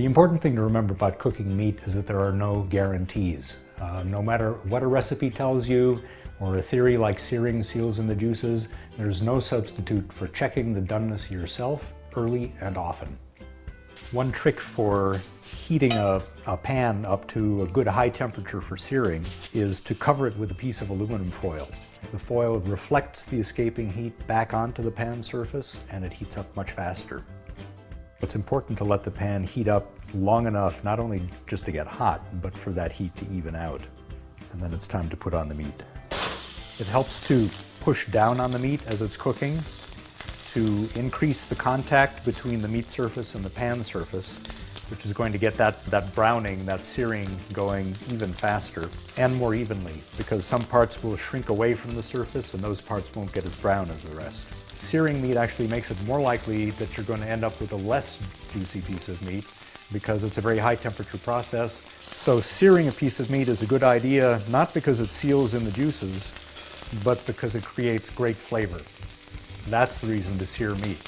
important thing to remember about cooking meat is that there are no guarantees. No matter what a recipe tells you, or a theory like searing seals in the juices, there's no substitute for checking the doneness yourself early and often. One trick for heating a pan up to a good high temperature for searing is to cover it with a piece of aluminum foil. The foil reflects the escaping heat back onto the pan surface and it heats up much faster. It's important to let the pan heat up long enough, not only just to get hot, but for that heat to even out. And then it's time to put on the meat. It helps to push down on the meat as it's cooking to increase the contact between the meat surface and the pan surface, which is going to get that browning, that searing going even faster and more evenly, because some parts will shrink away from the surface and those parts won't get as brown as the rest. Searing meat actually makes it more likely that you're going to end up with a less juicy piece of meat because it's a very high temperature process. So searing a piece of meat is a good idea, not because it seals in the juices, but because it creates great flavor. That's the reason to sear meat.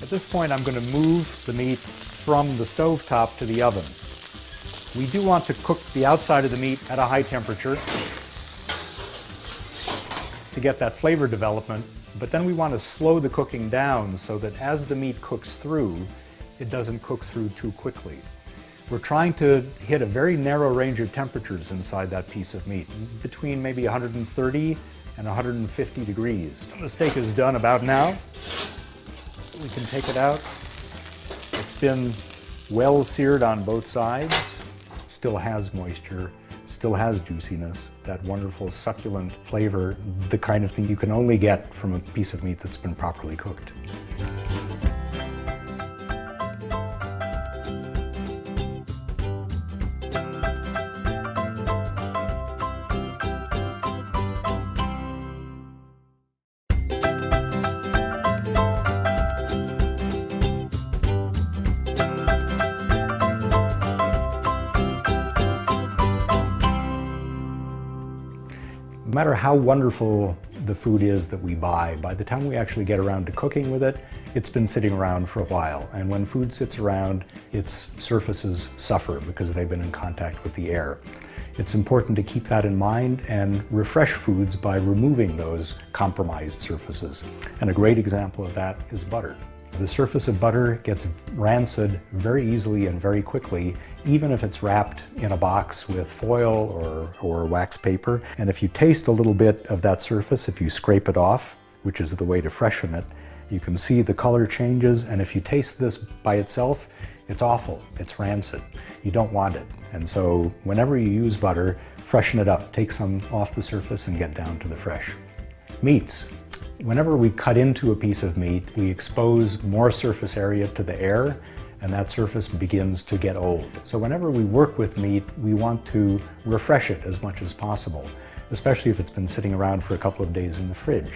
At this point, I'm going to move the meat from the stovetop to the oven. We do want to cook the outside of the meat at a high temperature to get that flavor development, but then we want to slow the cooking down so that as the meat cooks through, it doesn't cook through too quickly. We're trying to hit a very narrow range of temperatures inside that piece of meat, between maybe 130 and 150 degrees. The steak is done about now. We can take it out. It's been well seared on both sides. Still has moisture, still has juiciness, that wonderful succulent flavor, the kind of thing you can only get from a piece of meat that's been properly cooked. No matter how wonderful the food is that we buy, by the time we actually get around to cooking with it, it's been sitting around for a while. And when food sits around, its surfaces suffer because they've been in contact with the air. It's important to keep that in mind and refresh foods by removing those compromised surfaces. And a great example of that is butter. The surface of butter gets rancid very easily and very quickly, even if it's wrapped in a box with foil or wax paper. And if you taste a little bit of that surface, if you scrape it off, which is the way to freshen it, you can see the color changes. And if you taste this by itself, it's awful, it's rancid. You don't want it. And so whenever you use butter, freshen it up, take some off the surface and get down to the fresh. Meats. Whenever we cut into a piece of meat, we expose more surface area to the air, and that surface begins to get old. So whenever we work with meat, we want to refresh it as much as possible, especially if it's been sitting around for a couple of days in the fridge.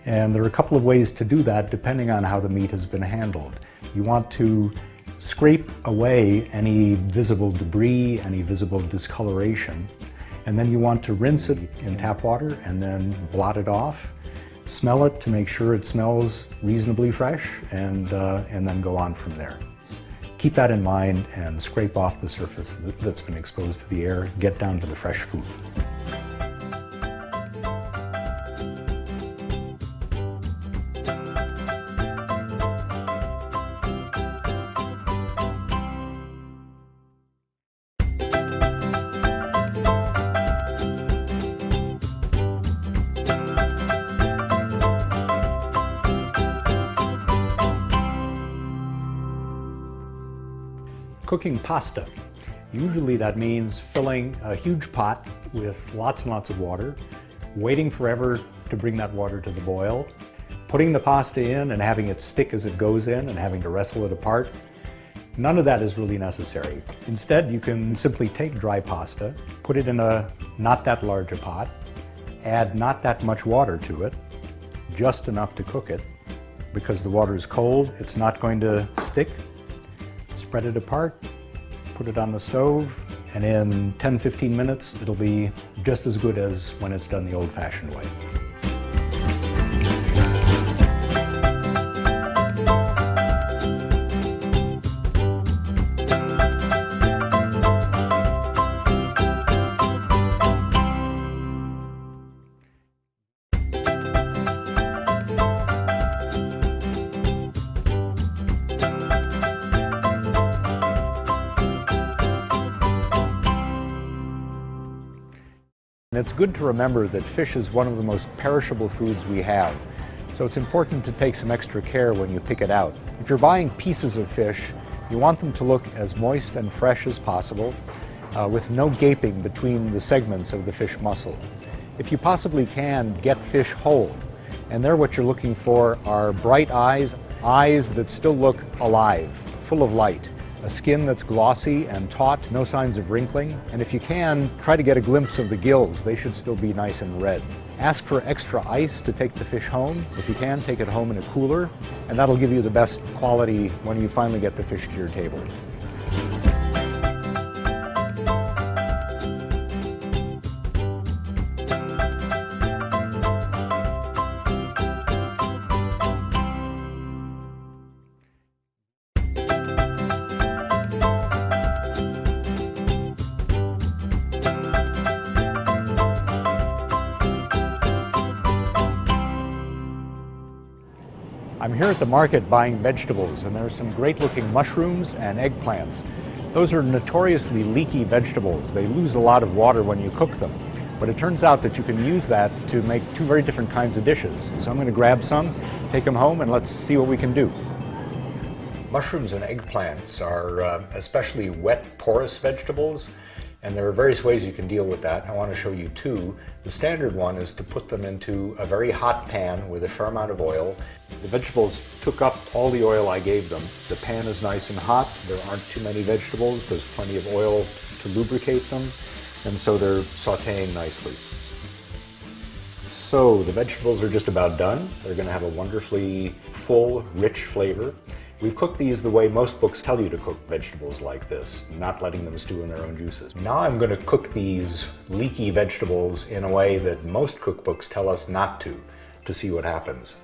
And there are a couple of ways to do that depending on how the meat has been handled. You want to scrape away any visible debris, any visible discoloration, and then you want to rinse it in tap water and then blot it off. Smell it to make sure it smells reasonably fresh, and then go on from there. Keep that in mind and scrape off the surface that's been exposed to the air. Get down to the fresh food. Cooking pasta. Usually that means filling a huge pot with lots and lots of water, waiting forever to bring that water to the boil, putting the pasta in and having it stick as it goes in and having to wrestle it apart. None of that is really necessary. Instead, you can simply take dry pasta, put it in a not that large a pot, add not that much water to it, just enough to cook it. Because the water is cold, it's not going to stick. Spread it apart, put it on the stove, and in 10-15 minutes it'll be just as good as when it's done the old-fashioned way. And it's good to remember that fish is one of the most perishable foods we have. So it's important to take some extra care when you pick it out. If you're buying pieces of fish, you want them to look as moist and fresh as possible, with no gaping between the segments of the fish muscle. If you possibly can, get fish whole. And there what you're looking for are bright eyes, eyes that still look alive, full of light, a skin that's glossy and taut, no signs of wrinkling, and if you can, try to get a glimpse of the gills. They should still be nice and red. Ask for extra ice to take the fish home. If you can, take it home in a cooler, and that'll give you the best quality when you finally get the fish to your table. I'm here at the market buying vegetables, and there are some great looking mushrooms and eggplants. Those are notoriously leaky vegetables. They lose a lot of water when you cook them. But it turns out that you can use that to make two very different kinds of dishes. So I'm going to grab some, take them home, and let's see what we can do. Mushrooms and eggplants are especially wet, porous vegetables. And there are various ways you can deal with that. I want to show you two. The standard one is to put them into a very hot pan with a fair amount of oil. The vegetables took up all the oil I gave them. The pan is nice and hot. There aren't too many vegetables. There's plenty of oil to lubricate them. And so they're sauteing nicely. So the vegetables are just about done. They're going to have a wonderfully full, rich flavor. We've cooked these the way most books tell you to cook vegetables like this, not letting them stew in their own juices. Now I'm going to cook these leaky vegetables in a way that most cookbooks tell us not to see what happens.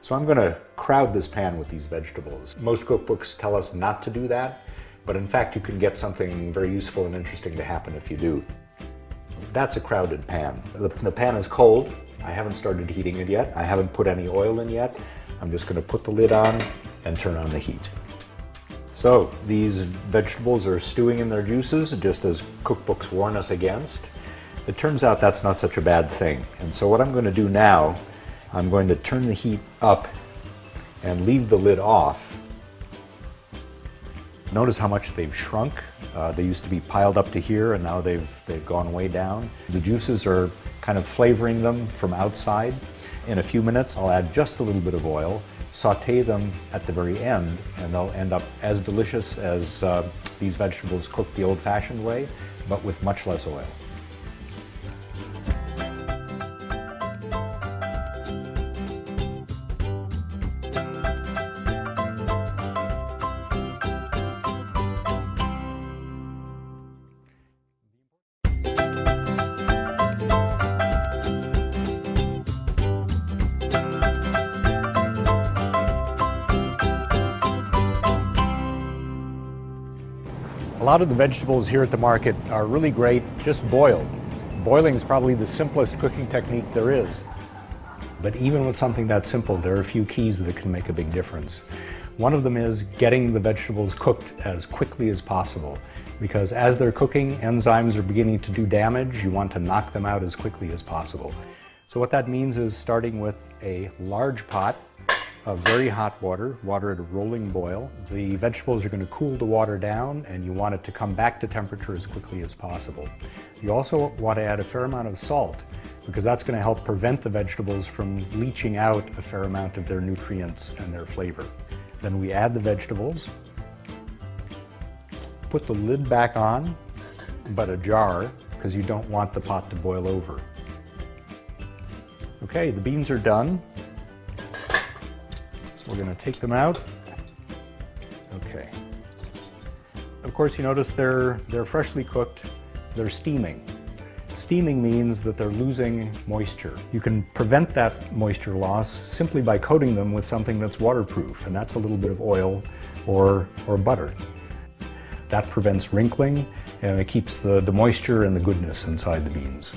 So I'm going to crowd this pan with these vegetables. Most cookbooks tell us not to do that, but in fact you can get something very useful and interesting to happen if you do. That's a crowded pan. The pan is cold. I haven't started heating it yet. I haven't put any oil in yet. I'm just going to put the lid on and turn on the heat. So these vegetables are stewing in their juices, just as cookbooks warn us against. It turns out that's not such a bad thing. And so what I'm going to do now, I'm going to turn the heat up and leave the lid off. Notice how much they've shrunk. They used to be piled up to here, and now they've gone way down. The juices are kind of flavoring them from outside. In a few minutes, I'll add just a little bit of oil, saute them at the very end, and they'll end up as delicious as these vegetables cooked the old-fashioned way, but with much less oil. A lot of the vegetables here at the market are really great just boiled. Boiling is probably the simplest cooking technique there is. But even with something that simple, there are a few keys that can make a big difference. One of them is getting the vegetables cooked as quickly as possible, because as they're cooking, enzymes are beginning to do damage. You want to knock them out as quickly as possible. So what that means is starting with a large pot of very hot water at a rolling boil. The vegetables are going to cool the water down, and you want it to come back to temperature as quickly as possible. You also want to add a fair amount of salt, because that's going to help prevent the vegetables from leaching out a fair amount of their nutrients and their flavor. Then we add the vegetables, put the lid back on, but ajar, because you don't want the pot to boil over. Okay, the beans are done. We're going to take them out. Okay. Of course, you notice they're freshly cooked. They're steaming. Steaming means that they're losing moisture. You can prevent that moisture loss simply by coating them with something that's waterproof, and that's a little bit of oil or butter. That prevents wrinkling, and it keeps the moisture and the goodness inside the beans.